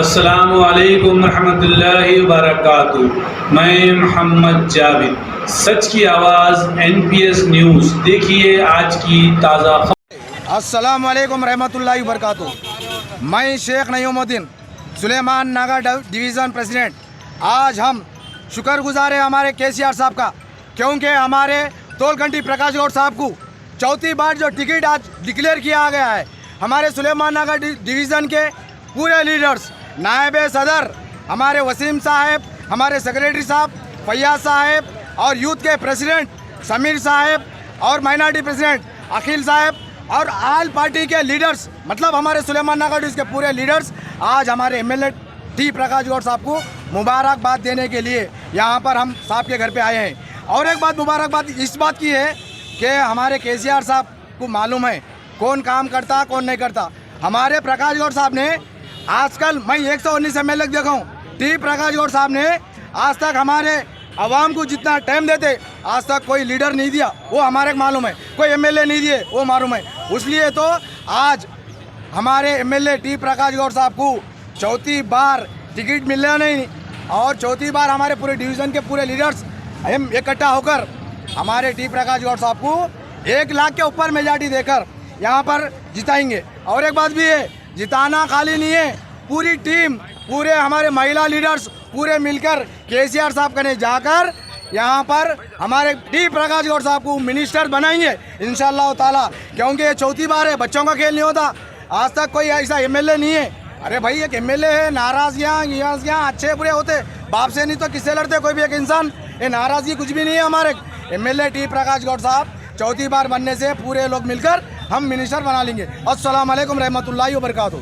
अस्सलामुअलैकुम रहमतुल्लाहि व बरकातुहू। मैं मोहम्मद जावेद, सच की आवाज़ NPS न्यूज़। देखिए आज की ताज़ा खबर। अस्सलामुअलैकुम रहमतुल्लाहि व बरकातुहू। मैं शेख नईमुद्दीन सुलेमान नगर डिवीज़न प्रेसिडेंट। आज हम शुक्रगुजार हैं हमारे KCR साहब का, क्योंकि हमारे तोलकंटी प्रकाश गौड़ साहब को चौथी बार जो टिकट आज डिक्लेयर किया गया है। हमारे सुलेमान नगर डिवीज़न के पूरे लीडर्स, नायब सदर हमारे वसीम साहब, हमारे सेक्रेटरी साहब फैयाज साहब, और यूथ के प्रेसिडेंट समीर साहब, और माइनॉरिटी प्रेसिडेंट अखिल साहब, और आल पार्टी के लीडर्स, मतलब हमारे सुलेमान नगर के पूरे लीडर्स आज हमारे MLA टी प्रकाश गौड़ साहब को मुबारकबाद देने के लिए यहाँ पर हम साहब के घर पे आए हैं। और एक बात मुबारकबाद इस बात की है कि हमारे KCR साहब को मालूम है कौन काम करता कौन नहीं करता। हमारे प्रकाश गौड़ साहब ने आजकल, मैं 119 MLA देखा हूँ, टी प्रकाश गौड़ साहब ने आज तक हमारे आवाम को जितना टाइम देते आज तक कोई लीडर नहीं दिया, वो हमारे मालूम है। कोई MLA नहीं दिए, वो मालूम है। इसलिए तो आज हमारे MLA टी प्रकाश गौड़ साहब को चौथी बार टिकट मिलना नहीं, और चौथी बार हमारे पूरे डिवीज़न के पूरे लीडर्स हम इकट्ठा होकर हमारे टी प्रकाश गौड़ साहब को 1 लाख के ऊपर मेजॉरिटी देकर यहाँ पर जिताएंगे। और एक बात भी है, जिताना खाली नहीं है, पूरी टीम, पूरे हमारे महिला लीडर्स पूरे मिलकर KCR साहब कने जाकर यहाँ पर हमारे टी प्रकाश गौड़ साहब को मिनिस्टर बनाएंगे इंशाअल्लाह ताला, क्योंकि ये चौथी बार है। बच्चों का खेल नहीं होता, आज तक कोई ऐसा MLA नहीं है। अरे भाई, एक MLA है, नाराजगियाँ अच्छे बुरे होते, बाप से नहीं तो किससे लड़ते कोई भी एक इंसान। ये नाराजगी कुछ भी नहीं है। हमारे MLA टी प्रकाश गौड़ साहब चौथी बार बनने से पूरे लोग मिलकर हम मिनिस्टर बना लेंगे। अस्सलाम वालेकुम रहमतुल्लाहि व बरकातुहू।